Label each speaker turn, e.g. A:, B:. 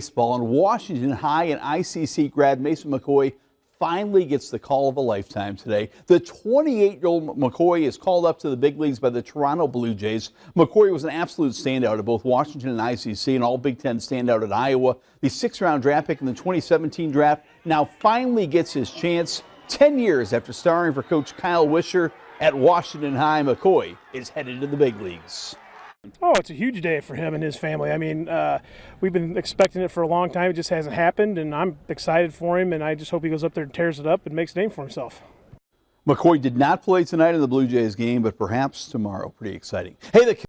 A: Baseball, and Washington High and ICC grad Mason McCoy finally gets the call of a lifetime today. The 28-year-old McCoy is called up to the big leagues by the Toronto Blue Jays. McCoy was an absolute standout at both Washington and ICC, and all Big Ten standout at Iowa. The 6th-round draft pick in the 2017 draft now finally gets his chance. 10 years after starring for Coach Kyle Wisher at Washington High, McCoy is headed to the big leagues.
B: Oh, it's a huge day for him and his family. I mean, we've been expecting it for a long time. It just hasn't happened, and I'm excited for him, and I just hope he goes up there and tears it up and makes a name for himself.
A: McCoy did not play tonight in the Blue Jays game, but perhaps tomorrow. Pretty exciting. Hey, the